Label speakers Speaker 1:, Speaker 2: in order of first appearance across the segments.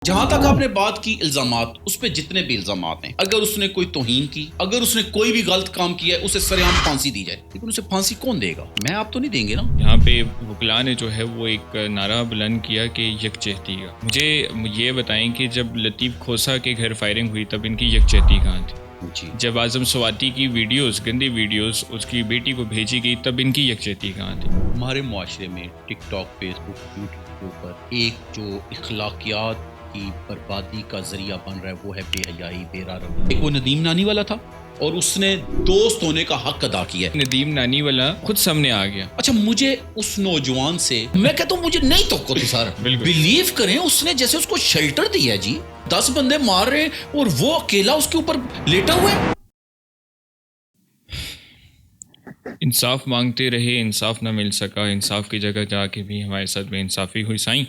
Speaker 1: جہاں تک آپ نے بات کی الزامات، اس پہ جتنے بھی الزامات ہیں، اگر اس نے کوئی توہین کی، اگر اس نے کوئی بھی غلط کام کیا ہے، اسے سرعام پھانسی دی جائے، لیکن اسے پھانسی کون دے گا؟ میں آپ تو نہیں دیں گے نا۔
Speaker 2: یہاں پہ وکلاء نے جو ہے وہ ایک نعرہ بلند کیا کہ یکجہتی کا۔ مجھے یہ بتائیں کہ جب لطیف کھوسہ کے گھر فائرنگ ہوئی تب ان کی یکجہتی کہاں تھی؟
Speaker 1: جی،
Speaker 2: جب اعظم سواتی کی ویڈیوز، گندی ویڈیوز اس کی بیٹی کو بھیجی گئی تب ان کی یکجہتی کہاں تھی؟
Speaker 1: ہمارے معاشرے میں ٹک ٹاک، فیس بک، یوٹیوب کے اوپر ایک جو اخلاقیات کی بربادی کا ذریعہ بن رہا ہے وہ ہے بے حیائی، بے روی۔ ایک وہ ندیم نانی والا تھا اور اس نے دوست ہونے کا حق ادا کیا ہے۔
Speaker 2: ندیم نانی والا خود سامنے آ گیا۔
Speaker 1: اچھا، مجھے اس نوجوان سے میں کہتا ہوں مجھے نہیں توقع تھی سر۔ بلیو کریں، اس نے جیسے اس کو شیلٹر دیا ہے جی، 10 بندے مار رہے ہیں اور وہ اکیلا اس کے اوپر لیٹا ہوا ہے۔
Speaker 2: انصاف مانگتے رہے، انصاف نہ مل سکا، انصاف کی جگہ جا کے بھی ہمارے ساتھ بے انصافی ہوئی۔ سائیں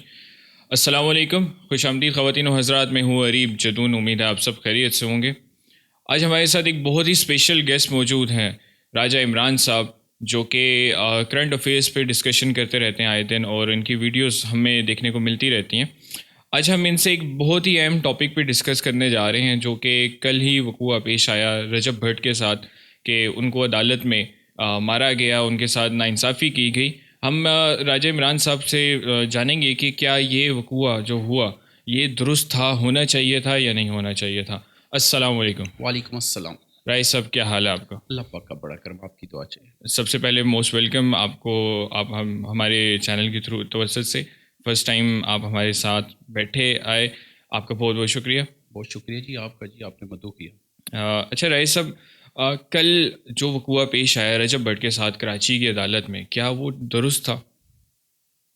Speaker 2: السلام علیکم، خوش آمدید خواتین و حضرات، میں ہوں عریب جدون، امید ہے آپ سب خیریت سے ہوں گے۔ آج ہمارے ساتھ ایک بہت ہی اسپیشل گیسٹ موجود ہیں، راجہ عمران صاحب، جو کہ کرنٹ افیئرس پہ ڈسکشن کرتے رہتے ہیں آئے دن، اور ان کی ویڈیوز ہمیں دیکھنے کو ملتی رہتی ہیں۔ آج ہم ان سے ایک بہت ہی اہم ٹاپک پہ ڈسکس کرنے جا رہے ہیں، جو کہ کل ہی وقوع پیش آیا رجب بھٹ کے ساتھ، کہ ان کو عدالت میں مارا گیا، ان کے ساتھ ناانصافی کی گئی۔ ہم راجہ عمران صاحب سے جانیں گے کہ کیا یہ وقوع جو ہوا یہ درست تھا، ہونا چاہیے تھا یا نہیں ہونا چاہیے تھا۔ السلام علیکم۔
Speaker 1: وعلیکم السلام۔
Speaker 2: رائے صاحب، کیا حال ہے آپ کا؟
Speaker 1: اللہ پاک کا بڑا کرم، آپ کی دعا چاہیے۔
Speaker 2: سب سے پہلے موسٹ ویلکم آپ کو، آپ ہمارے چینل کے تھرو توسط سے فرسٹ ٹائم آپ ہمارے ساتھ بیٹھے آئے، آپ کا بہت بہت شکریہ۔
Speaker 1: بہت شکریہ جی آپ کا، جی آپ نے مدعو کیا۔
Speaker 2: اچھا رائے صاحب، کل جو وقوع پیش آیا رجب بھٹ کے ساتھ کراچی کی عدالت میں، کیا وہ درست تھا؟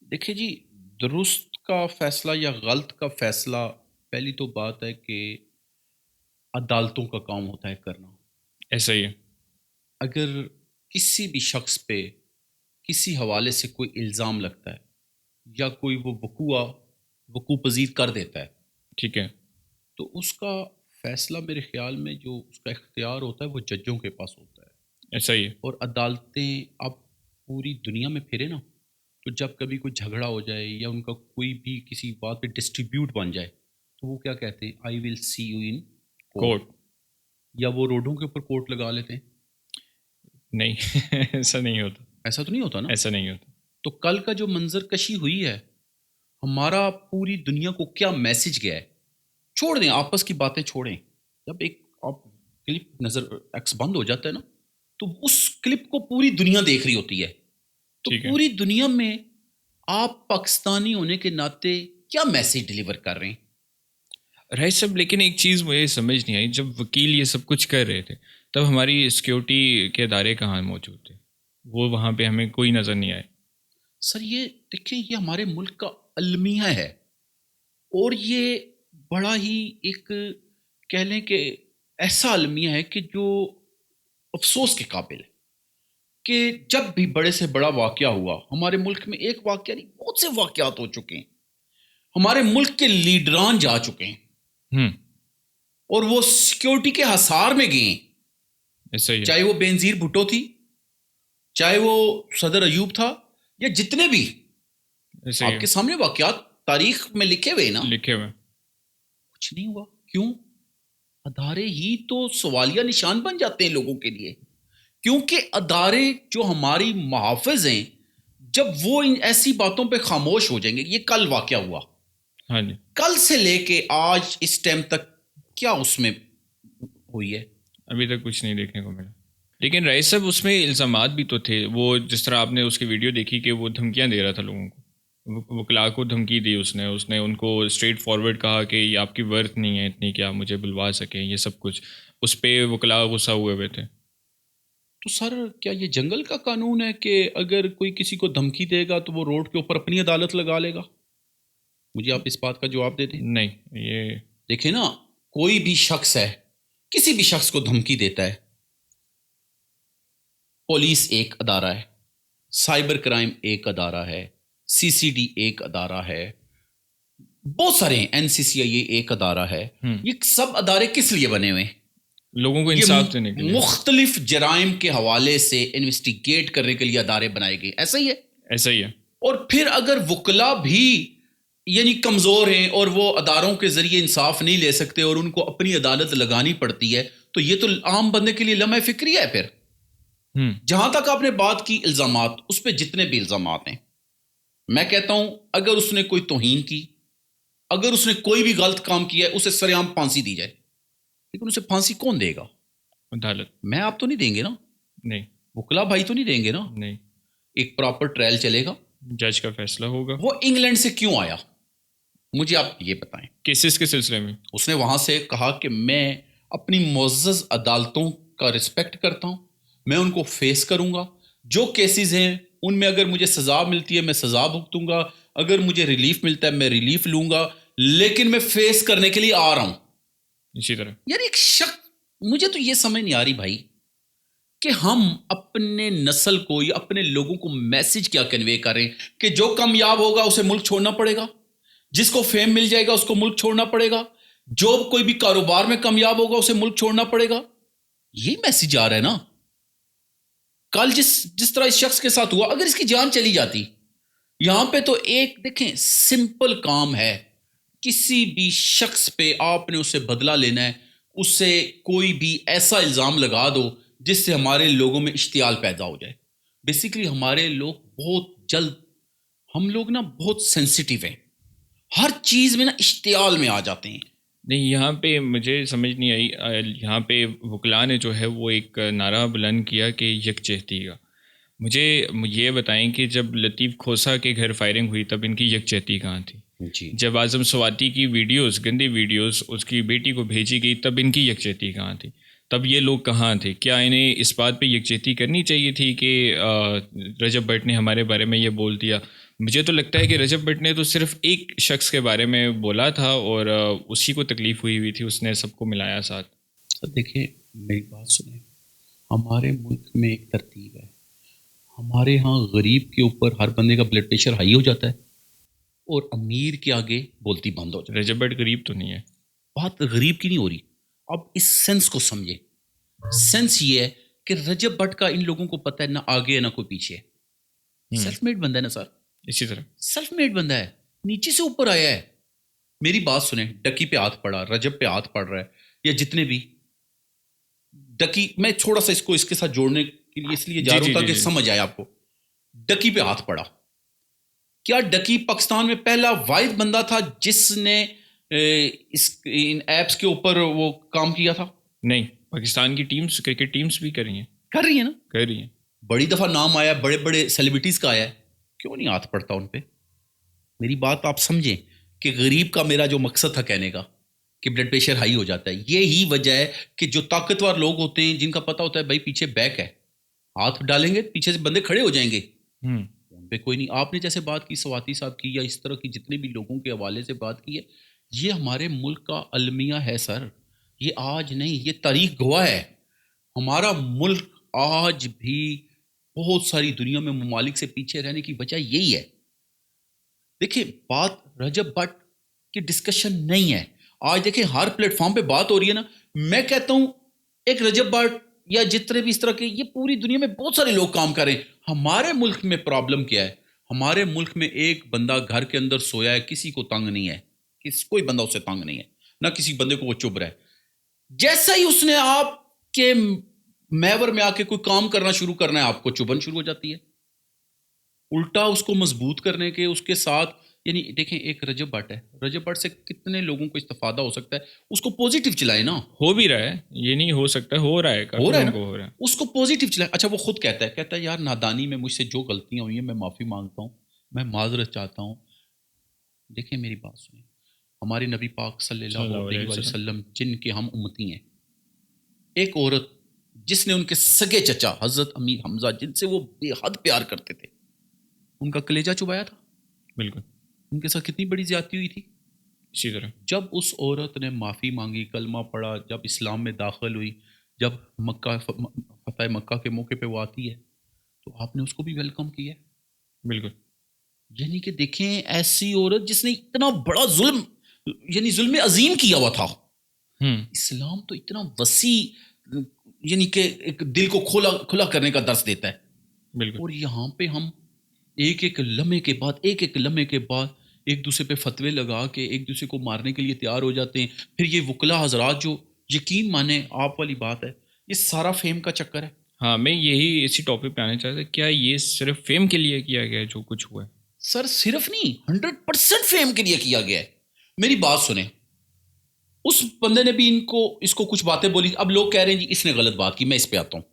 Speaker 1: دیکھیں جی، درست کا فیصلہ یا غلط کا فیصلہ، پہلی تو بات ہے کہ عدالتوں کا کام ہوتا ہے کرنا۔
Speaker 2: ایسا ہی ہے۔
Speaker 1: اگر کسی بھی شخص پہ کسی حوالے سے کوئی الزام لگتا ہے یا کوئی وہ وقوع پذیر کر دیتا ہے،
Speaker 2: ٹھیک ہے،
Speaker 1: تو اس کا فیصلہ میرے خیال میں جو اس کا اختیار ہوتا ہے وہ ججوں کے پاس ہوتا ہے۔
Speaker 2: ایسا ہی ہے۔
Speaker 1: اور عدالتیں اب پوری دنیا میں پھرے نا، تو جب کبھی کوئی جھگڑا ہو جائے یا ان کا کوئی بھی کسی بات پہ ڈسٹریبیوٹ بن جائے، تو وہ کیا کہتے ہیں، آئی ول سی یو ان کورٹ، یا وہ روڈوں کے اوپر کورٹ لگا لیتے ہیں۔
Speaker 2: نہیں ایسا نہیں ہوتا،
Speaker 1: ایسا تو نہیں ہوتا نا۔
Speaker 2: ایسا نہیں ہوتا۔
Speaker 1: تو کل کا جو منظر کشی ہوئی ہے، ہمارا پوری دنیا کو کیا میسج گیا ہے؟ چھوڑ دیں آپس کی باتیں، چھوڑیں، جب ایک آپ کلپ نظر ایکس بند ہو جاتا ہے نا، تو اس کلپ کو پوری دنیا دیکھ رہی ہوتی ہے۔ تو پوری دنیا میں آپ پاکستانی ہونے کے ناطے کیا میسج ڈیلیور کر رہے ہیں؟
Speaker 2: رائے صاحب، لیکن ایک چیز مجھے سمجھ نہیں آئی، جب وکیل یہ سب کچھ کر رہے تھے تب ہماری سیکیورٹی کے ادارے کہاں موجود تھے؟ وہ وہاں پہ ہمیں کوئی نظر نہیں آئے۔
Speaker 1: سر یہ دیکھیں، یہ ہمارے ملک کا المیہ ہے، اور یہ بڑا ہی ایک کہہ لیں کہ ایسا المیہ ہے کہ جو افسوس کے قابل ہے، کہ جب بھی بڑے سے بڑا واقعہ ہوا ہمارے ملک میں، ایک واقعہ نہیں بہت سے واقعات ہو چکے ہیں، ہمارے ملک کے لیڈران جا چکے ہیں اور وہ سیکیورٹی کے حصار میں گئے ہیں، چاہے وہ بینظیر بھٹو تھی، چاہے وہ صدر ایوب تھا، یا جتنے بھی آپ کے سامنے واقعات تاریخ میں لکھے ہوئے نا،
Speaker 2: لکھے ہوئے، کچھ
Speaker 1: نہیں ہوا۔ کیوں؟ ادارے ہی تو سوالیہ نشان بن جاتے ہیں لوگوں کے لیے، کیونکہ ادارے جو ہماری محافظ ہیں، جب وہ ان ایسی باتوں پہ خاموش ہو جائیں گے، یہ کل واقعہ ہوا،
Speaker 2: ہاں جی،
Speaker 1: کل سے لے کے آج اس ٹائم تک کیا اس میں ہوئی ہے؟
Speaker 2: ابھی تک کچھ نہیں دیکھنے کو ملا۔ لیکن رئیس صاحب، اس میں الزامات بھی تو تھے، وہ جس طرح آپ نے اس کی ویڈیو دیکھی کہ وہ دھمکیاں دے رہا تھا لوگوں کو، وکلاء کو دھمکی دی اس نے ان کو اسٹریٹ فارورڈ کہا کہ یہ آپ کی ورتھ نہیں ہے اتنی کہ آپ مجھے بلوا سکیں، یہ سب کچھ اس پہ وکلاء غصہ ہوئے ہوئے تھے۔
Speaker 1: تو سر کیا یہ جنگل کا قانون ہے کہ اگر کوئی کسی کو دھمکی دے گا تو وہ روڈ کے اوپر اپنی عدالت لگا لے گا؟ مجھے آپ اس بات کا جواب دے دیں۔
Speaker 2: نہیں، یہ
Speaker 1: دیکھیں نا، کوئی بھی شخص ہے، کسی بھی شخص کو دھمکی دیتا ہے، پولیس ایک ادارہ ہے، سائبر کرائم ایک ادارہ ہے، سی سی ڈی ایک ادارہ ہے، بہت سارے ہیں، این سی سی آئی ایک ادارہ ہے۔ یہ سب ادارے کس لیے بنے ہوئے ہیں؟
Speaker 2: لوگوں کو انصاف دینے کے لیے،
Speaker 1: مختلف جرائم کے حوالے سے انویسٹیگیٹ کرنے کے لیے ادارے بنائے گئے، ایسا ہی ہے۔
Speaker 2: ایسا ہی ہے۔
Speaker 1: اور پھر اگر وکلا بھی یعنی کمزور ہیں اور وہ اداروں کے ذریعے انصاف نہیں لے سکتے اور ان کو اپنی عدالت لگانی پڑتی ہے، تو یہ تو عام بندے کے لیے لمحہ فکری ہے. پھر جہاں تک آپ نے بات کی الزامات، اس پہ جتنے بھی الزامات ہیں، میں کہتا ہوں اگر اس نے کوئی توہین کی، اگر اس نے کوئی بھی غلط کام کیا ہے، اسے سرعام پھانسی دی جائے. لیکن اسے پھانسی کون دے گا؟
Speaker 2: عدالت.
Speaker 1: میں آپ تو نہیں دیں گے نا،
Speaker 2: نہیں.
Speaker 1: وکلا بھائی تو نہیں دیں گے نا.
Speaker 2: نہیں.
Speaker 1: ایک پراپر ٹرائل چلے گا،
Speaker 2: جج کا فیصلہ ہوگا.
Speaker 1: وہ انگلینڈ سے کیوں آیا مجھے آپ یہ بتائیں.
Speaker 2: کیسز کے سلسلے میں
Speaker 1: اس نے وہاں سے کہا کہ میں اپنی معزز عدالتوں کا رسپیکٹ کرتا ہوں، میں ان کو فیس کروں گا، جو کیسز ہیں ان میں اگر مجھے سزا ملتی ہے میں سزا بھگتوں گا، اگر مجھے ریلیف ملتا ہے میں ریلیف لوں گا، لیکن میں فیس کرنے کے لیے آ رہا ہوں.
Speaker 2: اسی طرح
Speaker 1: یار ایک شخص، مجھے تو یہ سمجھ نہیں آ رہی بھائی کہ ہم اپنے نسل کو یا اپنے لوگوں کو میسج کیا کنوے کریں کہ جو کامیاب ہوگا اسے ملک چھوڑنا پڑے گا، جس کو فیم مل جائے گا اس کو ملک چھوڑنا پڑے گا، جو کوئی بھی کاروبار میں کامیاب ہوگا اسے ملک چھوڑنا پڑے گا. یہ میسج آ رہا ہے نا. کل جس طرح اس شخص کے ساتھ ہوا، اگر اس کی جان چلی جاتی، یہاں پہ تو ایک دیکھیں سمپل کام ہے، کسی بھی شخص پہ آپ نے اسے بدلہ لینا ہے، اس سے کوئی بھی ایسا الزام لگا دو جس سے ہمارے لوگوں میں اشتعال پیدا ہو جائے. بیسیکلی ہمارے لوگ بہت جلد، ہم لوگ نا بہت سینسیٹیو ہیں، ہر چیز میں نا اشتعال میں آ جاتے ہیں.
Speaker 2: نہیں. یہاں پہ مجھے سمجھ نہیں آئی. یہاں پہ وکلا نے جو ہے وہ ایک نعرہ بلند کیا کہ یکجہتی کا. مجھے یہ بتائیں کہ جب لطیف کھوسا کے گھر فائرنگ ہوئی تب ان کی یکجہتی کہاں تھی؟
Speaker 1: جی.
Speaker 2: جب اعظم سواتی کی ویڈیوز، گندی ویڈیوز اس کی بیٹی کو بھیجی گئی تب ان کی یکجہتی کہاں تھی؟ تب یہ لوگ کہاں تھے؟ کیا انہیں اس بات پہ یکجہتی کرنی چاہیے تھی کہ رجب بٹ نے ہمارے بارے میں یہ بول دیا؟ مجھے تو لگتا ہے کہ رجب بٹ نے تو صرف ایک شخص کے بارے میں بولا تھا اور اسی کو تکلیف ہوئی تھی، اس نے سب کو ملایا ساتھ.
Speaker 1: دیکھیں میری بات سنیں، ہمارے ملک میں ایک ترتیب ہے، ہمارے ہاں غریب کے اوپر ہر بندے کا بلڈ پریشر ہائی ہو جاتا ہے اور امیر کے آگے بولتی بند ہو جاتی ہے.
Speaker 2: رجب بٹ غریب تو نہیں ہے.
Speaker 1: بات غریب کی نہیں ہو رہی. اب اس سینس کو سمجھیں. سینس یہ ہے کہ رجب بٹ کا ان لوگوں کو پتہ ہے نہ آگے ہے نہ کوئی پیچھے ہے. سیلف میڈ بندہ ہے نا سر.
Speaker 2: اسی طرح
Speaker 1: سیلف میڈ بندہ ہے، نیچے سے اوپر آیا ہے. میری بات سنیں، ڈکی پہ ہاتھ پڑا، رجب پہ ہاتھ پڑ رہا ہے، یا جتنے بھی ڈکی، میں تھوڑا سا اس کو اس کے ساتھ جوڑنے کے لیے اس لیے جا رہا ہوں تاکہ سمجھ آئے آپ کو. ڈکی پہ ہاتھ پڑا، کیا ڈکی پاکستان میں پہلا واحد بندہ تھا جس نے ان ایپس کے اوپر وہ کام کیا تھا؟
Speaker 2: نہیں. پاکستان کی ٹیمز، کرکٹ ٹیمز بھی کر رہی ہیں.
Speaker 1: کر رہی ہیں نا،
Speaker 2: کر رہی ہیں.
Speaker 1: بڑی دفعہ نام آیا، بڑے بڑے سیلیبریٹیز کا آیا ہے، کیوں نہیں ہاتھ پڑتا ان پہ؟ میری بات آپ سمجھیں کہ غریب کا میرا جو مقصد تھا کہنے کا کہ بلڈ پریشر ہائی ہو جاتا ہے، یہی وجہ ہے کہ جو طاقتور لوگ ہوتے ہیں جن کا پتہ ہوتا ہے بھائی پیچھے بیک ہے، ہاتھ ڈالیں گے پیچھے سے بندے کھڑے ہو جائیں گے، ان پہ کوئی نہیں. آپ نے جیسے بات کی سواتی صاحب کی یا اس طرح کی جتنے بھی لوگوں کے حوالے سے بات کی ہے، یہ ہمارے ملک کا المیہ ہے سر. یہ آج نہیں، یہ تاریخ گواہ ہے. ہمارا ملک آج بھی بہت ساری دنیا میں ممالک سے پیچھے رہنے کی وجہ یہی ہے. دیکھیں بات رجب بٹ کی ڈسکشن نہیں ہے آج. دیکھیں ہر پلیٹ فارم پہ بات ہو رہی ہے نا. میں کہتا ہوں ایک رجب بٹ یا جتنے بھی اس طرح کے، یہ پوری دنیا میں بہت سارے لوگ کام کر رہے ہیں. ہمارے ملک میں پرابلم کیا ہے؟ ہمارے ملک میں ایک بندہ گھر کے اندر سویا ہے، کسی کو تنگ نہیں ہے، کوئی بندہ اسے تنگ نہیں ہے، نہ کسی بندے کو وہ چبھ رہا ہے. جیسا ہی اس نے آپ کے محور میں آ کے کوئی کام کرنا شروع کرنا ہے، آپ کو چبھن شروع ہو جاتی ہے. الٹا اس کو مضبوط کرنے کے اس کے ساتھ، یعنی دیکھیں ایک رجب بٹ ہے، رجب بٹ سے کتنے لوگوں کو استفادہ ہو سکتا ہے. اس کو پوزیٹیو چلائے نا.
Speaker 2: ہو بھی رہا ہے، یہ نہیں ہو سکتا، ہو رہا ہے، کافی لوگوں کو ہو رہا ہے.
Speaker 1: اس کو پوزیٹیو چلائے. اچھا وہ خود کہتا ہے یار نادانی میں مجھ سے جو غلطیاں ہوئی ہیں میں معافی مانگتا ہوں، میں معذرت چاہتا ہوں. دیکھیں میری بات سنیں، ہمارے نبی پاک صلی اللہ علیہ وسلم جن کے ہم امتی ہیں، ایک عورت جس نے ان کے سگے چچا حضرت امیر حمزہ جن سے وہ بے حد پیار کرتے تھے، ان کا کلیجہ چبایا تھا. بالکل. ان کے ساتھ کتنی بڑی زیادتی ہوئی تھی.
Speaker 2: اسی طرح
Speaker 1: جب اس عورت نے معافی مانگی، کلمہ پڑھا، جب اسلام میں داخل ہوئی، جب فتح مکہ کے موقع پہ وہ آتی ہے تو آپ نے اس کو بھی ویلکم کیا.
Speaker 2: بالکل.
Speaker 1: یعنی کہ دیکھیں ایسی عورت جس نے اتنا بڑا ظلم، یعنی ظلم عظیم کیا ہوا تھا. اسلام تو اتنا وسیع، یعنی کہ ایک دل کو کھلا کرنے کا درس دیتا ہے.
Speaker 2: بالکل.
Speaker 1: اور یہاں پہ ہم ایک ایک لمحے کے بعد ایک دوسرے پہ فتوے لگا کے ایک دوسرے کو مارنے کے لیے تیار ہو جاتے ہیں. پھر یہ وکلا حضرات جو یقین مانیں آپ والی بات ہے یہ سارا فیم کا چکر ہے.
Speaker 2: ہاں میں یہی اسی ٹاپک پہ آنا چاہتا تھا. کیا یہ صرف فیم کے لیے کیا گیا ہے جو کچھ ہوا ہے؟
Speaker 1: سر صرف نہیں 100% فیم کے لیے کیا گیا ہے. میری بات سنیں, اس بندے نے بھی اس کو کچھ باتیں بولی. اب لوگ کہہ رہے ہیں جی اس نے غلط بات کی. میں اس پہ آتا ہوں.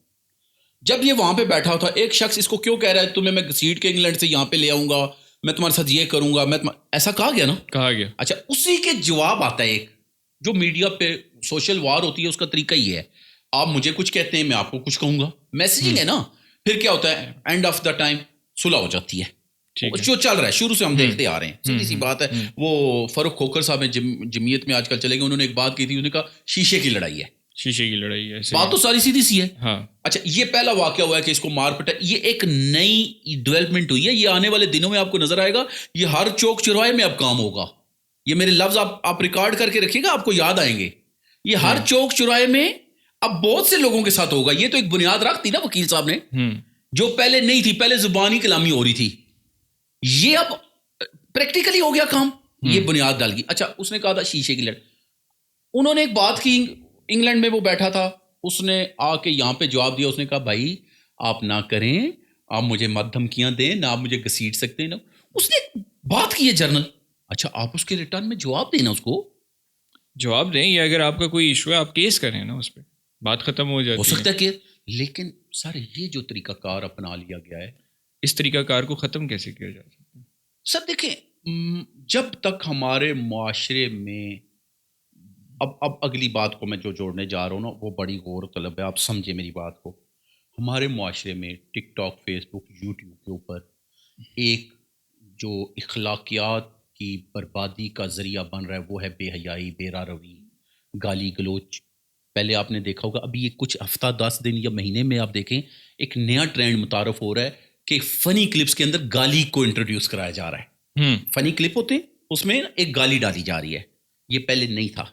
Speaker 1: جب یہ وہاں پہ بیٹھا تھا ایک شخص اس کو کیوں کہہ رہا ہے تمہیں میں گھسیٹ کے انگلینڈ سے یہاں پہ لے آؤں گا, میں تمہارے ساتھ یہ کروں گا, ایسا کہا گیا نا,
Speaker 2: کہا گیا.
Speaker 1: اچھا اسی کے جواب آتا ہے ایک جو میڈیا پہ سوشل وار ہوتی ہے اس کا طریقہ یہ ہے, آپ مجھے کچھ کہتے ہیں میں آپ کو کچھ کہوں گا, میسیجنگ ہے نا. پھر کیا ہوتا ہے اینڈ آف دا ٹائم صلح ہو جاتی ہے. جو چل رہا ہے شروع سے ہم دیکھتے آ رہے ہیں, سیدھی سی بات ہے. وہ فاروق کھوکھر صاحب جمعیت میں آج کل چلے گئے, انہوں نے ایک بات کی تھی, انہوں نے کہا شیشے کی لڑائی ہے.
Speaker 2: شیشے کی لڑائی ہے,
Speaker 1: بات تو ساری سیدھی سی ہے.
Speaker 2: ہاں
Speaker 1: اچھا یہ پہلا واقعہ ہوا ہے کہ اس کو مار پٹا, یہ ایک نئی ڈیولپمنٹ ہوئی ہے. یہ آنے والے دنوں میں آپ کو نظر آئے گا, یہ ہر چوک چوراہے میں اب کام ہوگا. یہ میرے لفظ آپ ریکارڈ کر کے رکھیے گا, آپ کو یاد آئیں گے. یہ ہر چوک چوراہے میں اب بہت سے لوگوں کے ساتھ ہوگا. یہ تو ایک بنیاد رکھتی نا وکیل صاحب نے, جو پہلے نہیں تھی, پہلے زبانی کلامی ہو رہی تھی, یہ اب پریکٹیکلی ہو گیا کام, یہ بنیاد ڈال گئی. اچھا اس نے کہا تھا شیشے کی لڑ, انہوں نے ایک بات کی, انگلینڈ میں وہ بیٹھا تھا, اس نے آ کے یہاں پہ جواب دیا. اس نے کہا بھائی آپ نہ کریں, آپ مجھے مت دھمکیاں دیں نہ, آپ مجھے گھسیٹ سکتے ہیں نا. اس نے ایک بات کی ہے جرنل, اچھا آپ اس کے ریٹرن میں جواب دینا, اس کو
Speaker 2: جواب دیں, یا اگر آپ کا کوئی ایشو ہے آپ کیس کریں نا, اس پہ بات ختم ہو جاتی ہے.
Speaker 1: ہو سکتا ہے کہ, لیکن سر یہ جو طریقہ کار اپنا لیا گیا ہے,
Speaker 2: اس طریقہ کار کو ختم کیسے کیا جا سکتا ہے؟
Speaker 1: سر دیکھیں, جب تک ہمارے معاشرے میں اب اگلی بات کو میں جو جوڑنے جا رہا ہوں نا وہ بڑی غور طلب ہے, آپ سمجھے میری بات کو. ہمارے معاشرے میں ٹک ٹاک, فیس بک, یوٹیوب کے اوپر ایک جو اخلاقیات کی بربادی کا ذریعہ بن رہا ہے وہ ہے بے حیائی, بے روی, گالی گلوچ. پہلے آپ نے دیکھا ہوگا, ابھی یہ کچھ ہفتہ 10 دن یا مہینے میں آپ دیکھیں ایک نیا ٹرینڈ متعارف ہو رہا ہے کہ فنی کلپس کے اندر گالی کو انٹروڈیوس کرایا جا رہا ہے. فنی کلپ ہوتے ہیں اس میں ایک گالی ڈالی جا رہی ہے, یہ پہلے نہیں تھا.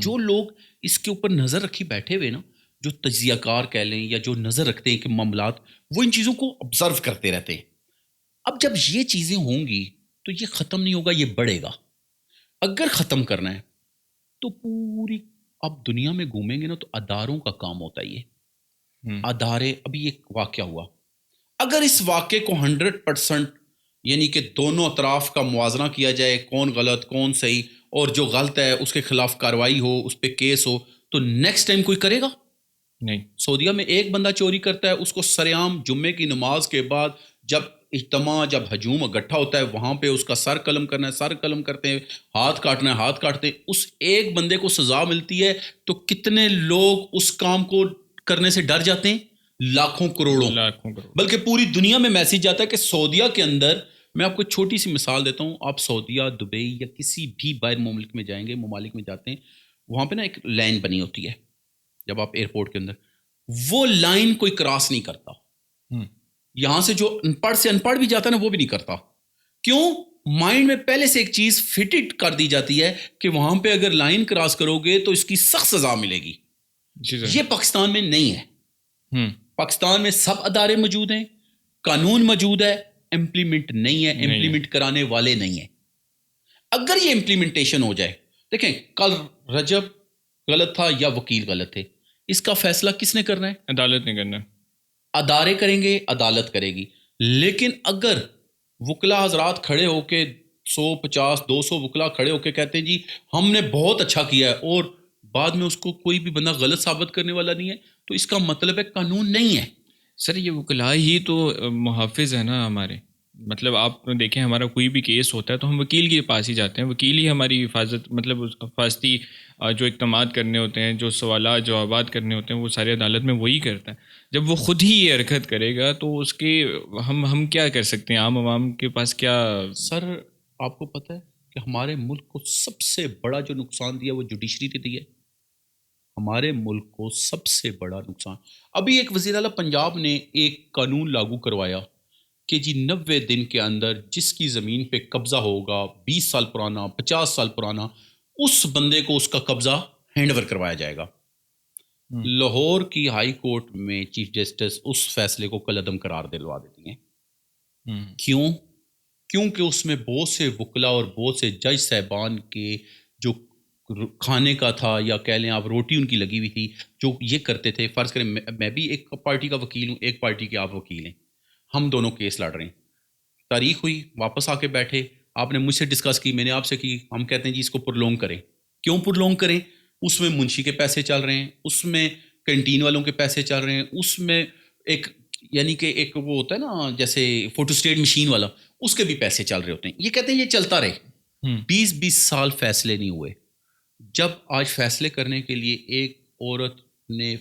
Speaker 1: جو لوگ اس کے اوپر نظر رکھی بیٹھے ہوئے نا, جو تجزیہ کار کہہ لیں یا جو نظر رکھتے ہیں کہ معاملات, وہ ان چیزوں کو آبزرو کرتے رہتے ہیں. اب جب یہ چیزیں ہوں گی تو یہ ختم نہیں ہوگا, یہ بڑھے گا. اگر ختم کرنا ہے تو پوری اب دنیا میں گھومیں گے نا تو اداروں کا کام ہوتا ہے. یہ ادارے, ابھی ایک واقعہ ہوا, اگر اس واقعے کو 100% یعنی کہ دونوں اطراف کا موازنہ کیا جائے, کون غلط کون صحیح, اور جو غلط ہے اس کے خلاف کارروائی ہو, اس پہ کیس ہو, تو نیکسٹ ٹائم کوئی کرے گا
Speaker 2: نہیں.
Speaker 1: سعودیہ میں ایک بندہ چوری کرتا ہے, اس کو سرعام جمعے کی نماز کے بعد جب اجتماع, جب ہجوم اکٹھا ہوتا ہے وہاں پہ اس کا سر قلم کرنا ہے, سر قلم کرتے ہیں, ہاتھ کاٹنا ہے, ہاتھ کاٹتے ہیں. اس ایک بندے کو سزا ملتی ہے تو کتنے لوگ اس کام کو کرنے سے ڈر جاتے ہیں, لاکھوں کروڑوں. بلکہ پوری دنیا میں میسج جاتا ہے کہ سعودیہ کے اندر, میں آپ کو چھوٹی سی مثال دیتا ہوں, آپ سعودیہ, دبئی یا کسی بھی باہر مملک میں جائیں گے, ممالک میں جاتے ہیں, وہاں پہ نا ایک لائن بنی ہوتی ہے جب آپ ایئرپورٹ کے اندر, وہ لائن کوئی کراس نہیں کرتا. یہاں سے جو ان پڑھ سے ان پڑھ بھی جاتا ہے نا وہ بھی نہیں کرتا. کیوں؟ مائنڈ میں پہلے سے ایک چیز فٹڈ کر دی جاتی ہے کہ وہاں پہ اگر لائن کراس کرو گے تو اس کی سخت سزا ملے گی. یہ پاکستان میں نہیں ہے. پاکستان میں سب ادارے موجود ہیں, قانون موجود ہے, امپلیمنٹ نہیں ہے, امپلیمنٹ کرانے والے نہیں ہیں. اگر یہ امپلیمنٹیشن ہو جائے, دیکھیں کل رجب غلط تھا یا وکیل غلط تھے, اس کا فیصلہ کس نے کرنا ہے؟
Speaker 2: عدالت نے کرنا ہے.
Speaker 1: ادارے کریں گے, عدالت کرے گی. لیکن اگر وکلا حضرات کھڑے ہو کے 150-200 وکلا کھڑے ہو کے کہتے ہیں جی ہم نے بہت اچھا کیا ہے, اور بعد میں اس کو کوئی بھی بندہ غلط ثابت کرنے والا نہیں ہے, تو اس کا مطلب ہے قانون نہیں ہے.
Speaker 2: سر یہ وکلا ہی تو محافظ ہے نا ہمارے. مطلب آپ دیکھیں ہمارا کوئی بھی کیس ہوتا ہے تو ہم وکیل کے پاس ہی جاتے ہیں, وکیل ہی ہماری حفاظت, مطلب حفاظتی جو اقدامات کرنے ہوتے ہیں, جو سوالات جوابات کرنے ہوتے ہیں, وہ سارے عدالت میں وہی کرتا ہے. جب وہ خود ہی یہ حرکت کرے گا تو اس کے ہم کیا کر سکتے ہیں, عام عوام کے پاس کیا.
Speaker 1: سر آپ کو پتہ ہے کہ ہمارے ملک کو سب سے بڑا جو نقصان دیا وہ جوڈیشری نے دیا ہے. ہمارے ملک کو سب سے بڑا نقصان, ابھی ایک وزیر اعلیٰ پنجاب نے ایک قانون لاگو کروایا کہ جی 90 دن کے اندر جس کی زمین پہ قبضہ ہوگا 20 سال پرانا, 50 سال پرانا, اس بندے کو اس کا قبضہ ہینڈ اوور کروایا جائے گا. لاہور کی ہائی کورٹ میں چیف جسٹس اس فیصلے کو کالعدم قرار دلوا دیتی ہیں. کیوں؟ کیونکہ اس میں بہت سے وکلا اور بہت سے جج صاحبان کے جو کھانے کا تھا یا کہہ لیں آپ روٹی ان کی لگی ہوئی تھی جو یہ کرتے تھے. فرض کریں میں بھی ایک پارٹی کا وکیل ہوں, ایک پارٹی کے آپ وکیل ہیں, ہم دونوں کیس لڑ رہے ہیں, تاریخ ہوئی, واپس آ کے بیٹھے, آپ نے مجھ سے ڈسکس کی, میں نے آپ سے کی, ہم کہتے ہیں جی اس کو پرلونگ کریں. کیوں پرلونگ کریں؟ اس میں منشی کے پیسے چل رہے ہیں, اس میں کینٹین والوں کے پیسے چل رہے ہیں, اس میں ایک یعنی کہ ایک وہ ہوتا ہے نا جیسے فوٹو اسٹیٹ مشین والا, اس کے بھی پیسے چل رہے ہوتے ہیں. یہ کہتے ہیں یہ چلتا رہے. 20 سال فیصلے نہیں ہوئے. جب آج فیصلے کرنے کے لیے ایک عورت نے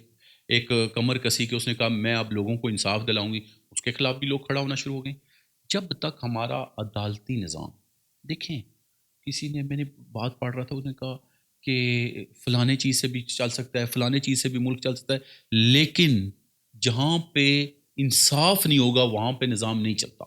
Speaker 1: ایک کمر کسی کہ اس نے کہا میں اب لوگوں کو انصاف دلاؤں گی, اس کے خلاف بھی لوگ کھڑا ہونا شروع ہو گئے. جب تک ہمارا عدالتی نظام, دیکھیں کسی نے, میں نے بات پڑھ رہا تھا, اس نے کہا کہ فلانے چیز سے بھی چل سکتا ہے, فلانے چیز سے بھی ملک چل سکتا ہے, لیکن جہاں پہ انصاف نہیں ہوگا وہاں پہ نظام نہیں چلتا.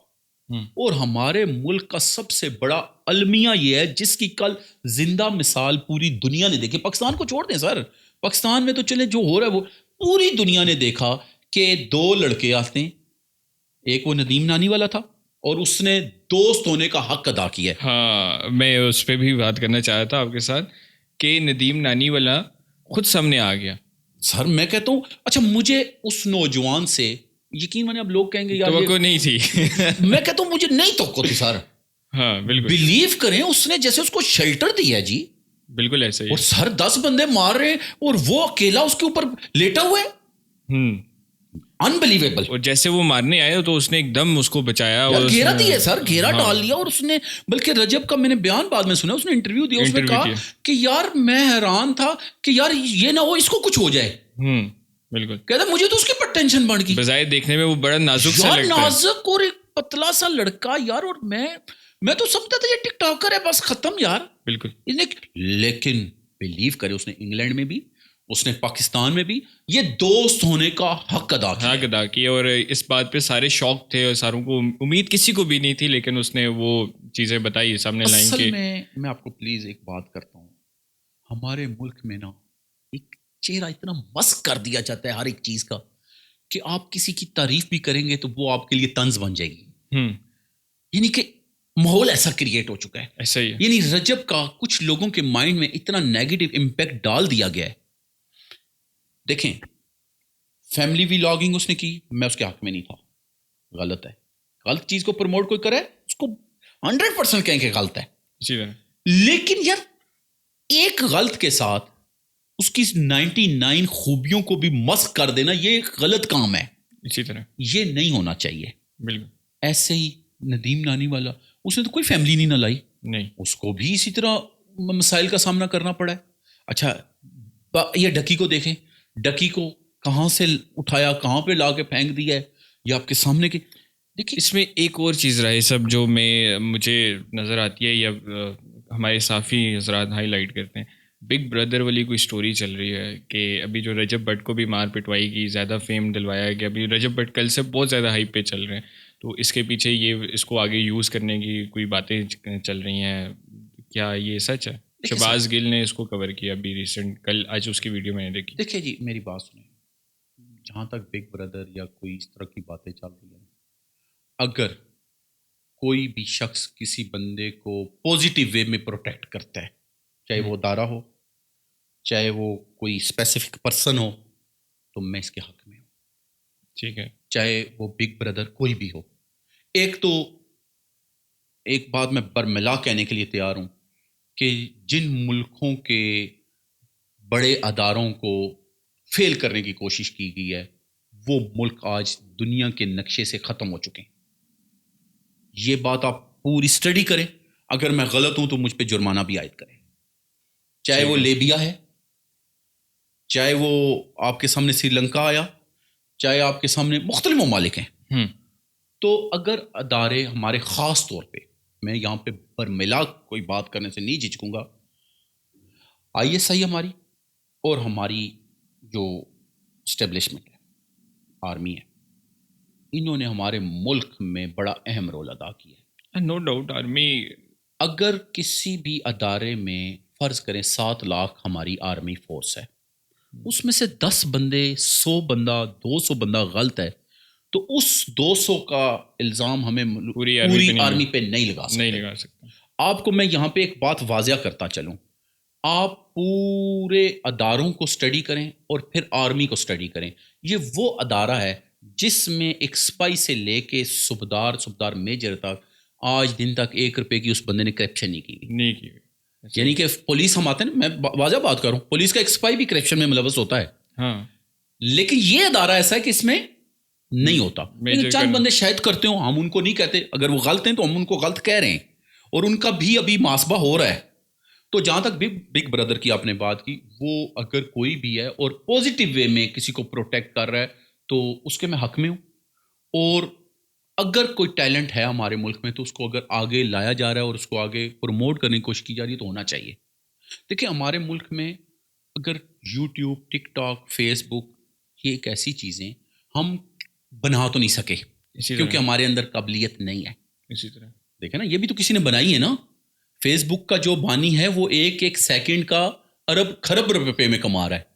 Speaker 1: اور ہمارے ملک کا سب سے بڑا المیہ یہ ہے جس کی کل زندہ مثال پوری دنیا نے دیکھی. پاکستان کو چھوڑ دیں سر, پاکستان میں تو چلے جو ہو رہا ہے وہ پوری دنیا نے دیکھا کہ 2 لڑکے آتے ہیں, ایک وہ ندیم نانی والا تھا اور اس نے دوست ہونے کا حق ادا کیا ہے.
Speaker 2: ہاں, میں اس پہ بھی بات کرنا چاہ رہا تھا آپ کے ساتھ کہ ندیم نانی والا خود سامنے آ گیا.
Speaker 1: سر میں کہتا ہوں, اچھا مجھے اس نوجوان سے یقین مانے, اب لوگ کہیں گے یار
Speaker 2: توقع نہیں تھی.
Speaker 1: میں کہتا ہوں مجھے نہیں توقع تھی سر.
Speaker 2: ہاں بالکل,
Speaker 1: بلیو کریں اس نے جیسے اس کو شیلٹر دیا جی,
Speaker 2: بالکل ایسا ہی.
Speaker 1: اور سر 10 بندے مار رہے ہیں اور وہ اکیلا اس کے اوپر لیٹا ہوا ہے. انبلیویبل.
Speaker 2: اور جیسے وہ مارنے آئے تو اس نے ایک دم اس کو بچایا اور
Speaker 1: گھیرا دیا سر, گھیرا ڈال لیا. اور اس نے بلکہ رجب کا میں نے بیان بعد میں سنا, اس نے انٹرویو دیا, اس نے کہا کہ یار میں حیران تھا کہ یار یہ نہ ہو اس کو کچھ ہو جائے.
Speaker 2: بالکل
Speaker 1: کہتا مجھے تو اس کی پر ٹینشن بڑھ گئی.
Speaker 2: بظاہر دیکھنے میں وہ بڑا نازک سا لگتا ہے,
Speaker 1: نازک اور ایک پتلا سا لڑکا یار. اور میں تو سمجھتا تھا یہ ٹک ٹاکر ہے بس, ختم یار.
Speaker 2: بالکل.
Speaker 1: لیکن بلیو کرے اس نے انگلینڈ میں بھی, اس نے پاکستان میں بھی یہ دوست ہونے کا حق ادا
Speaker 2: کیا. اور اس بات پہ سارے شوق تھے اور ساروں کو امید کسی کو بھی نہیں تھی, لیکن اس نے وہ چیزیں بتائی سامنے لائن کے.
Speaker 1: اصل میں آپ کو پلیز ایک بات کرتا ہوں, ہمارے ملک میں نا ایک چہرہ اتنا مسخ کر دیا جاتا ہے ہر ایک چیز کا کہ آپ کسی کی تعریف بھی کریں گے تو وہ آپ کے لیے طنز بن جائے گی. یعنی کہ ماحول ایسا کریٹ ہو چکا ہے.
Speaker 2: ایسا ہی ہے.
Speaker 1: یعنی رجب کا کچھ لوگوں کے مائنڈ میں اتنا نیگیٹو امپیکٹ ڈال دیا گیا ہے. دیکھیں فیملی ولاگنگ اس نے کی, میں اس کے حق میں نہیں تھا, غلط ہے. غلط چیز کو پروموٹ کوئی کرے اس کو 100% کہیں کہ غلط ہے. لیکن یار ایک غلط کے ساتھ اس کی 99 خوبیوں کو بھی مسخ کر دینا یہ غلط کام ہے.
Speaker 2: اسی طرح
Speaker 1: یہ نہیں ہونا چاہیے.
Speaker 2: بالکل
Speaker 1: ایسے ہی ندیم نانی والا, اس نے تو کوئی فیملی نہیں نہ لائی,
Speaker 2: نہیں,
Speaker 1: اس کو بھی اسی طرح مسائل کا سامنا کرنا پڑا ہے. اچھا یہ ڈکی کو دیکھیں, ڈکی کو کہاں سے اٹھایا, کہاں پہ لا کے پھینک دیا ہے, یہ آپ کے سامنے کی.
Speaker 2: دیکھیے اس میں ایک اور چیز رہی سب جو مجھے نظر آتی ہے یا ہمارے صحافی حضرات ہائی لائٹ کرتے ہیں, بگ بردر والی کوئی سٹوری چل رہی ہے کہ ابھی جو رجب بٹ کو بھی مار پٹوائی کی, زیادہ فیم دلوایا گیا. ابھی رجب بٹ کل سے بہت زیادہ ہائپ پہ چل رہے ہیں, تو اس کے پیچھے یہ اس کو آگے یوز کرنے کی کوئی باتیں چل رہی ہیں, کیا یہ سچ ہے؟ شہباز گل نے اس کو کور کیا ابھی ریسنٹ, کل آج اس کی ویڈیو میں نے دیکھی.
Speaker 1: دیکھیے جی میری بات سنیں, جہاں تک بگ بردر یا کوئی اس طرح کی باتیں چل رہی ہیں, اگر کوئی بھی شخص کسی بندے کو پازیٹیو وے میں پروٹیکٹ کرتا ہے, چاہے وہ ادارہ ہو, چاہے وہ کوئی اسپیسیفک پرسن ہو, تو میں اس کے حق میں ہوں.
Speaker 2: ٹھیک ہے,
Speaker 1: چاہے وہ بگ بردر کوئی بھی ہو. ایک بات میں برملا کہنے کے لیے تیار ہوں کہ جن ملکوں کے بڑے اداروں کو فیل کرنے کی کوشش کی گئی ہے وہ ملک آج دنیا کے نقشے سے ختم ہو چکے ہیں. یہ بات آپ پوری اسٹڈی کریں, اگر میں غلط ہوں تو مجھ پہ جرمانہ بھی عائد کریں. چاہے وہ لیبیا ہے, چاہے وہ آپ کے سامنے سری لنکا آیا, چاہے آپ کے سامنے مختلف ممالک ہیں. تو اگر ادارے ہمارے, خاص طور پہ میں یہاں پہ برملا کوئی بات کرنے سے نہیں جھجکوں گا, ISI ہماری اور ہماری جو اسٹیبلشمنٹ ہے, آرمی ہے, انہوں نے ہمارے ملک میں بڑا اہم رول ادا کیا ہے.
Speaker 2: نو ڈاؤٹ آرمی,
Speaker 1: اگر کسی بھی ادارے میں فرض کریں 7 لاکھ ہماری آرمی فورس ہے, اس میں سے 10 بندے, 100 بندہ, 200 بندہ غلط ہے, تو اس 200 کا الزام ہمیں
Speaker 2: پوری
Speaker 1: پوری آرمی پہ نہیں لگا
Speaker 2: نہیں
Speaker 1: سکتے.
Speaker 2: لگا سکتا.
Speaker 1: آپ کو میں یہاں پہ ایک بات واضح کرتا چلوں, آپ پورے اداروں کو سٹڈی کریں اور پھر آرمی کو سٹڈی کریں. یہ وہ ادارہ ہے جس میں ایک سپائی سے لے کے صوبدار میجر تک آج دن تک 1 روپے کی اس بندے نے کرپشن نہیں کی.
Speaker 2: نہیں کی.
Speaker 1: یعنی کہ پولیس ہم آتے ہیں, میں واضح بات کروں, پولیس کا ایک سپائی بھی کرپشن میں ملوث ہوتا ہے.
Speaker 2: ہاں,
Speaker 1: لیکن یہ ادارہ ایسا ہے کہ اس میں نہیں ہوتا. لیکن چند بندے شاید کرتے ہوں, ہم ان کو نہیں کہتے, اگر وہ غلط ہیں تو ہم ان کو غلط کہہ رہے ہیں, اور ان کا بھی ابھی محاسبہ ہو رہا ہے. تو جہاں تک بھی بگ بردر کی آپ نے بات کی, وہ اگر کوئی بھی ہے اور پازیٹیو وے میں کسی کو پروٹیکٹ کر رہا ہے تو اس کے میں حق میں ہوں. اور اگر کوئی ٹیلنٹ ہے ہمارے ملک میں تو اس کو اگر آگے لایا جا رہا ہے اور اس کو آگے پروموٹ کرنے کی کوشش کی جا رہی ہے تو ہونا چاہیے. دیکھیں ہمارے ملک میں اگر یوٹیوب, ٹک ٹاک, فیس بک, یہ ایک ایسی چیزیں ہم بنا تو نہیں سکے کیونکہ ہمارے اندر قابلیت نہیں ہے.
Speaker 2: اسی طرح
Speaker 1: دیکھیں نا, یہ بھی تو کسی نے بنائی ہے نا. فیس بک کا جو بانی ہے وہ ایک سیکنڈ کا ارب خرب روپے میں کما رہا ہے.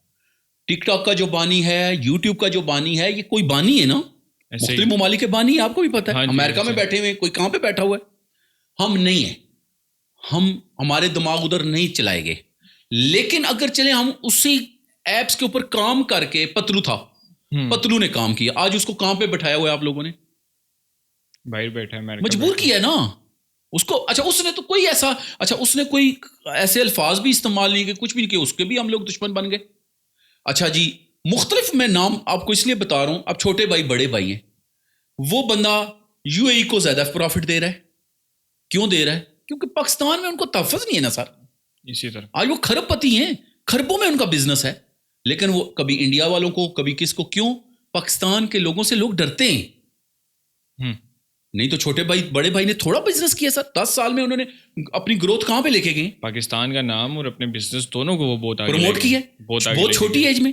Speaker 1: ٹک ٹاک کا جو بانی ہے, یوٹیوب کا جو بانی ہے, یہ کوئی بانی ہے نا, مختلف ممالک کے بانی ہے, آپ کو بھی پتہ ہے. امریکہ میں بیٹھے ہوئے, کوئی کہاں پہ بیٹھا ہوا ہے. ہم نہیں ہیں, ہمارے دماغ ادھر نہیں چلائے گئے. لیکن اگر چلیں ہم اسی ایپس کے اوپر کام کر کے, پتلو تھا, پتلو نے کام کیا, آج اس کو کہاں پہ بٹھایا ہوا ہے آپ لوگوں نے,
Speaker 2: باہر بیٹھا ہے,
Speaker 1: مجبور کیا ہے نا اس کو. اچھا اس نے تو کوئی ایسا, اچھا اس نے کوئی ایسے الفاظ بھی استعمال نہیں کیے, کچھ بھی نہیں کیا, اس کے بھی ہم لوگ دشمن بن گئے. اچھا جی, مختلف میں نام آپ کو اس لیے بتا رہا ہوں, اب چھوٹے بھائی بڑے بھائی ہیں, وہ بندہ یو اے ای کو زیادہ پروفٹ دے رہا ہے. کیوں دے رہا ہے؟ کیونکہ پاکستان میں ان کو تحفظ نہیں ہے نا سر.
Speaker 2: اسی طرح
Speaker 1: آج وہ کھرب پتی ہیں, کھربوں میں ان کا بزنس ہے, لیکن وہ کبھی انڈیا والوں کو, کبھی کس کو, کیوں پاکستان کے لوگوں سے لوگ ڈرتے ہیں. نہیں تو چھوٹے بھائی بڑے بھائی نے تھوڑا بزنس کیا سر, 10 سال میں انہوں نے اپنی گروتھ کہاں پہ لے کے گئے,
Speaker 2: پاکستان کا نام اور اپنے بزنس دونوں کو وہ بہت آگے
Speaker 1: پروموٹ کیا, بہت چھوٹی ایج میں.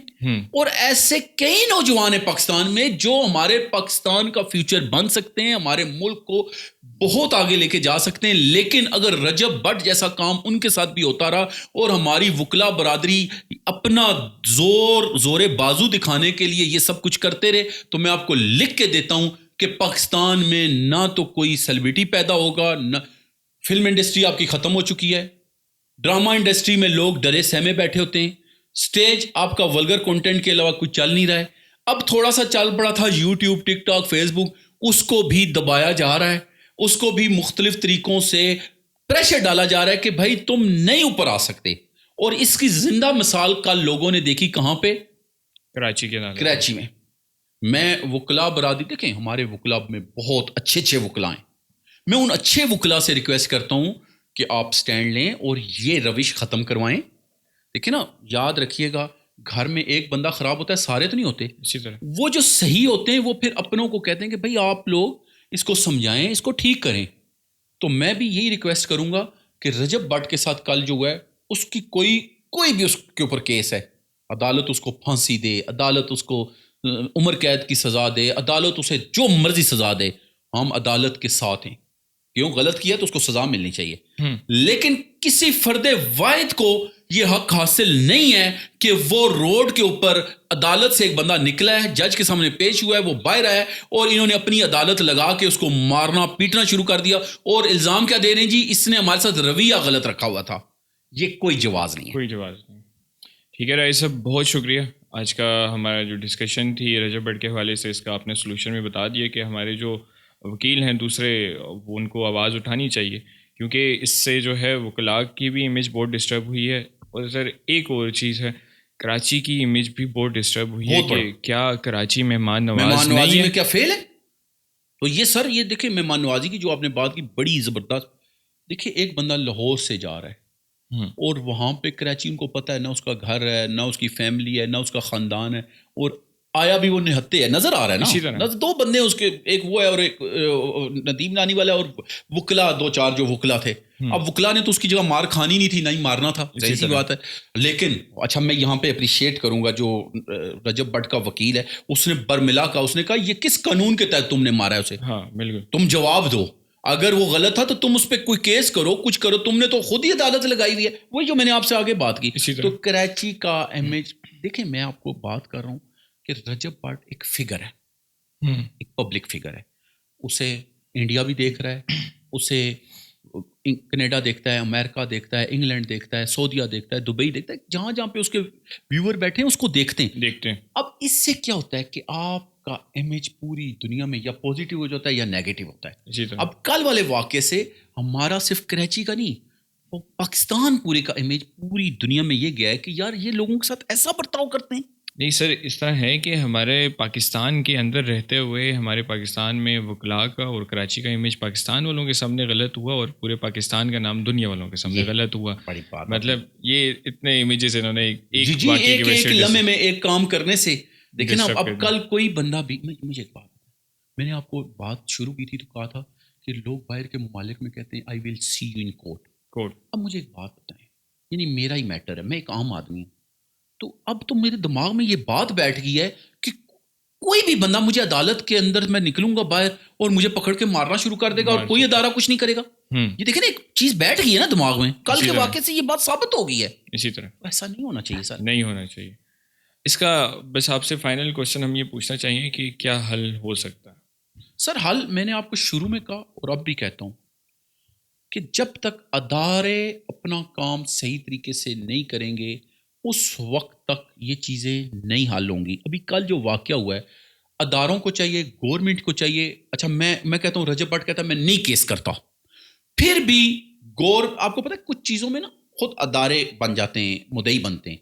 Speaker 1: اور ایسے کئی نوجوان ہیں پاکستان میں جو ہمارے پاکستان کا فیوچر بن سکتے ہیں, ہمارے ملک کو بہت آگے لے کے جا سکتے ہیں. لیکن اگر رجب بٹ جیسا کام ان کے ساتھ بھی ہوتا رہا اور ہماری وکلا برادری اپنا زور بازو دکھانے کے لیے یہ سب کچھ کرتے رہے, تو میں آپ کو لکھ کے دیتا ہوں کہ پاکستان میں نہ تو کوئی سیلیبریٹی پیدا ہوگا, نہ فلم انڈسٹری آپ کی ختم ہو چکی ہے, ڈرامہ انڈسٹری میں لوگ ڈرے سہمے بیٹھے ہوتے ہیں, سٹیج آپ کا ولگر کنٹینٹ کے علاوہ کچھ چل نہیں رہا ہے. اب تھوڑا سا چل پڑا تھا یوٹیوب, ٹک ٹاک, فیس بک, اس کو بھی دبایا جا رہا ہے, اس کو بھی مختلف طریقوں سے پریشر ڈالا جا رہا ہے کہ بھائی تم نہیں اوپر آ سکتے. اور اس کی زندہ مثال کل لوگوں نے دیکھی کہاں پہ, کراچی میں. میں وکلا برادری, دیکھیں ہمارے وکلا میں بہت اچھے وکلا ہیں, میں ان اچھے وکلا سے ریکویسٹ کرتا ہوں کہ آپ سٹینڈ لیں اور یہ روش ختم کروائیں. دیکھیں نا, یاد رکھیے گا, گھر میں ایک بندہ خراب ہوتا ہے, سارے تو نہیں ہوتے.
Speaker 2: اسی طرح
Speaker 1: وہ جو صحیح ہوتے ہیں وہ پھر اپنوں کو کہتے ہیں کہ بھائی آپ لوگ اس کو سمجھائیں, اس کو ٹھیک کریں. تو میں بھی یہی ریکویسٹ کروں گا کہ رجب بٹ کے ساتھ کل جو ہے اس کی کوئی بھی اس کے اوپر کیس ہے, عدالت اس کو پھانسی دے, عدالت اس کو عمر قید کی سزا دے, عدالت اسے جو مرضی سزا دے, ہم عدالت کے ساتھ ہیں. کیوں غلط کیا تو اس کو سزا ملنی چاہیے. لیکن کسی فرد واحد کو یہ حق حاصل نہیں ہے کہ وہ روڈ کے اوپر عدالت سے ایک بندہ نکلا ہے, جج کے سامنے پیش ہوا ہے, وہ باہر آیا اور انہوں نے اپنی عدالت لگا کے اس کو مارنا پیٹنا شروع کر دیا, اور الزام کیا دے رہے ہیں جی, اس نے ہمارے ساتھ رویہ غلط رکھا ہوا تھا. یہ کوئی جواز نہیں ہے,
Speaker 2: کوئی جواز نہیں. ٹھیک ہے رائس صاحب, بہت شکریہ. آج کا ہمارا جو ڈسکشن تھی رجب بٹ کے حوالے سے, اس کا آپ نے سلوشن بھی بتا دیا کہ ہمارے جو وکیل ہیں دوسرے, وہ ان کو آواز اٹھانی چاہیے, کیونکہ اس سے جو ہے وکلاء کی بھی امیج بہت ڈسٹرب ہوئی ہے. اور سر ایک اور چیز ہے, کراچی کی امیج بھی بہت ڈسٹرب ہوئی ہے کہ کیا کراچی مہمان نوازی
Speaker 1: میں کیا فیل ہے. تو یہ سر, یہ دیکھیں مہمان نوازی کی جو آپ نے بات کی بڑی زبردست. دیکھیں ایک بندہ لاہور سے جا رہا ہے اور وہاں پہ کراچی ان کو پتہ ہے, نہ اس کا گھر ہے, نہ اس کی فیملی ہے, نہ اس کا خاندان ہے, اور آیا بھی وہ نہتے ہے, نظر آ رہا ہے نا, 2 بندے اس کے, ایک وہ ہے اور ایک ندیم نانی والا, اور وکلا 2-4 جو وکلا تھے. اب وکلا نے تو اس کی جگہ مار کھانی نہیں تھی, نہ ہی مارنا تھا, صحیح سی بات ہے. لیکن اچھا میں یہاں پہ اپریشیٹ کروں گا جو رجب بٹ کا وکیل ہے, اس نے برملا کا, اس نے کہا یہ کس قانون کے تحت تم نے مارا ہے اسے, تم جواب دو. اگر وہ غلط تھا تو تم اس پہ کوئی کیس کرو, کچھ کرو, تم نے تو خود ہی عدالت لگائی ہوئی ہے. وہی جو میں نے آپ سے آگے بات کی. تو کراچی کا امیج دیکھیں, میں آپ کو بات کر رہا ہوں کہ رجب بٹ ایک فگر ہے, ایک پبلک فگر ہے, اسے انڈیا بھی دیکھ رہا ہے, اسے کینیڈا دیکھتا ہے, امریکہ دیکھتا ہے, انگلینڈ دیکھتا ہے, سعودیہ دیکھتا ہے, دبئی دیکھتا ہے, جہاں جہاں پہ اس کے ویور بیٹھے ہیں اس کو دیکھتے ہیں. اب اس سے کیا ہوتا ہے کہ آپ کا امیج پوری دنیا میں یا پازیٹیو ہو جاتا ہے یا نیگیٹو ہوتا ہے. اب کل والے واقعے سے ہمارا صرف کراچی کا نہیں, پاکستان پورے کا امیج پوری دنیا میں یہ گیا ہے کہ یار یہ لوگوں کے ساتھ ایسا برتاؤ کرتے ہیں.
Speaker 2: نہیں سر, اس طرح ہے کہ ہمارے پاکستان کے اندر رہتے ہوئے ہمارے پاکستان میں وکلاء کا اور کراچی کا امیج پاکستان والوں کے سامنے غلط ہوا اور پورے پاکستان کا نام دنیا والوں کے سامنے غلط ہوا. مطلب یہ اتنے امیجز انہوں نے
Speaker 1: ایک لمحے میں ایک کام کرنے سے دیکھیں نا. اب کل کوئی بندہ بھی, مجھے ایک بات, میں نے آپ کو بات شروع کی تھی تو کہا تھا کہ لوگ باہر کے ممالک میں کہتے ہیں آئی ول سی یو ان کورٹ. اب مجھے ایک بات بتائیں, یعنی میرا ہی میٹر ہے, میں ایک عام آدمی ہوں, تو اب تو میرے دماغ میں یہ بات بیٹھ گئی ہے کہ کوئی بھی بندہ مجھے عدالت کے اندر, میں نکلوں گا باہر اور مجھے پکڑ کے مارنا شروع کر دے گا اور کوئی ادارہ کچھ نہیں کرے گا. یہ دیکھیں نا, ایک چیز بیٹھ گئی ہے نا دماغ میں, کل کے واقعے سے یہ بات ثابت ہو گئی ہے.
Speaker 2: اسی طرح
Speaker 1: ایسا نہیں ہونا چاہیے سر,
Speaker 2: نہیں ہونا چاہیے. اس کا بس آپ سے فائنل کوشچن ہم یہ پوچھنا چاہیے کہ کیا حل ہو سکتا ہے؟
Speaker 1: سر حل میں نے آپ کو شروع میں کہا اور اب بھی کہتا ہوں کہ جب تک ادارے اپنا کام صحیح طریقے سے نہیں کریں گے اس وقت تک یہ چیزیں نہیں حل ہوں گی. ابھی کل جو واقعہ ہوا ہے, اداروں کو چاہیے, گورنمنٹ کو چاہیے. اچھا میں کہتا ہوں, رجب بٹ کہتا ہے میں نہیں کیس کرتا, پھر بھی آپ کو پتہ ہے کچھ چیزوں میں نا خود ادارے بن جاتے ہیں, مدعی بنتے ہیں.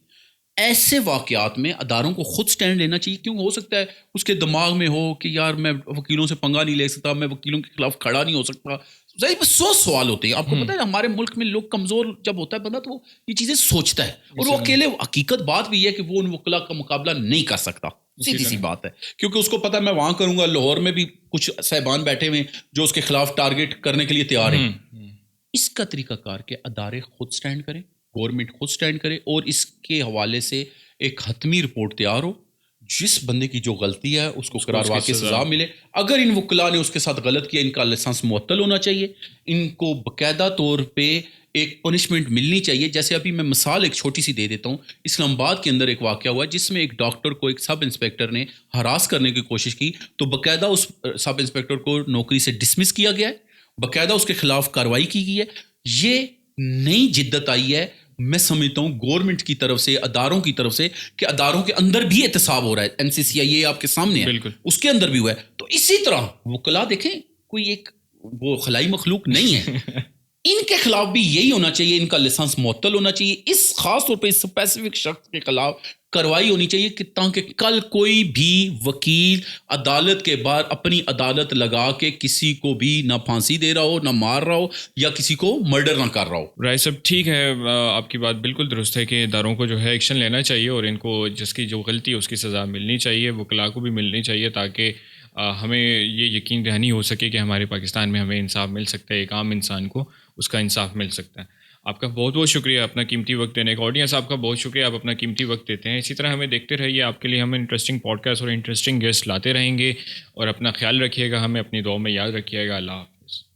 Speaker 1: ایسے واقعات میں اداروں کو خود سٹینڈ لینا چاہیے, کیوں ہو سکتا ہے اس کے دماغ میں ہو کہ یار میں وکیلوں سے پنگا نہیں لے سکتا, میں وکیلوں کے خلاف کھڑا نہیں ہو سکتا. ظاہر 100 سوال ہوتے ہیں. آپ کو پتہ ہے ہمارے ملک میں لوگ کمزور جب ہوتا ہے بندہ تو وہ یہ چیزیں سوچتا ہے, اور وہ اکیلے, حقیقت بات بھی ہے کہ وہ ان وکلا کا مقابلہ نہیں کر سکتا. سیدھی سی بات ہے, کیونکہ اس کو پتہ ہے میں وہاں کروں گا, لاہور میں بھی کچھ صاحبان بیٹھے ہوئے جو اس کے خلاف ٹارگٹ کرنے کے لیے تیار ہیں. اس کا طریقہ کار کے ادارے خود سٹینڈ کریں, گورنمنٹ خود سٹینڈ کرے, اور اس کے حوالے سے ایک حتمی رپورٹ تیار ہو. جس بندے کی جو غلطی ہے اس کو قرار واقعی سزا ملے. اگر ان وکلاء نے اس کے ساتھ غلط کیا, ان کا لائسنس معطل ہونا چاہیے, ان کو باقاعدہ طور پہ ایک پنشمنٹ ملنی چاہیے. جیسے ابھی میں مثال ایک چھوٹی سی دے دیتا ہوں, اسلام آباد کے اندر ایک واقعہ ہوا جس میں ایک ڈاکٹر کو ایک سب انسپیکٹر نے ہراس کرنے کی کوشش کی, تو باقاعدہ اس سب انسپیکٹر کو نوکری سے ڈسمس کیا گیا ہے, باقاعدہ اس کے خلاف کارروائی کی گئی ہے. یہ نئی جدت آئی ہے میں سمجھتا ہوں گورنمنٹ کی طرف سے, اداروں کی طرف سے, کہ اداروں کے اندر بھی احتساب ہو رہا ہے. NCCI آپ کے سامنے ہے, اس کے اندر بھی ہوا ہے. تو اسی طرح وکلاء دیکھیں کوئی ایک وہ خلائی مخلوق نہیں ہے, ان کے خلاف بھی یہی ہونا چاہیے, ان کا لائسنس معطل ہونا چاہیے. اس خاص طور پہ اس اسپیسیفک شخص کے خلاف کارروائی ہونی چاہیے کہ تاکہ کل کوئی بھی وکیل عدالت کے باہر اپنی عدالت لگا کے کسی کو بھی نہ پھانسی دے رہا ہو, نہ مار رہا ہو, یا کسی کو مرڈر نہ کر رہا ہو.
Speaker 2: رائے صاحب ٹھیک ہے, آپ کی بات بالکل درست ہے کہ اداروں کو جو ہے ایکشن لینا چاہیے, اور ان کو جس کی جو غلطی ہے اس کی سزا ملنی چاہیے, وکلاء کو بھی ملنی چاہیے, تاکہ ہمیں یہ یقین دہانی ہو سکے کہ ہمارے پاکستان میں ہمیں انصاف مل سکتا ہے, ایک عام انسان کو اس کا انصاف مل سکتا ہے. آپ کا بہت بہت شکریہ اپنا قیمتی وقت دینے کا. آڈینس آپ کا بہت شکریہ, آپ اپنا قیمتی وقت دیتے ہیں. اسی طرح ہمیں دیکھتے رہیے, آپ کے لیے ہم انٹرسٹنگ پوڈ کاسٹ اور انٹرسٹنگ گیسٹ لاتے رہیں گے, اور اپنا خیال رکھیے گا, ہمیں اپنی دعاؤں میں یاد رکھیے گا. اللہ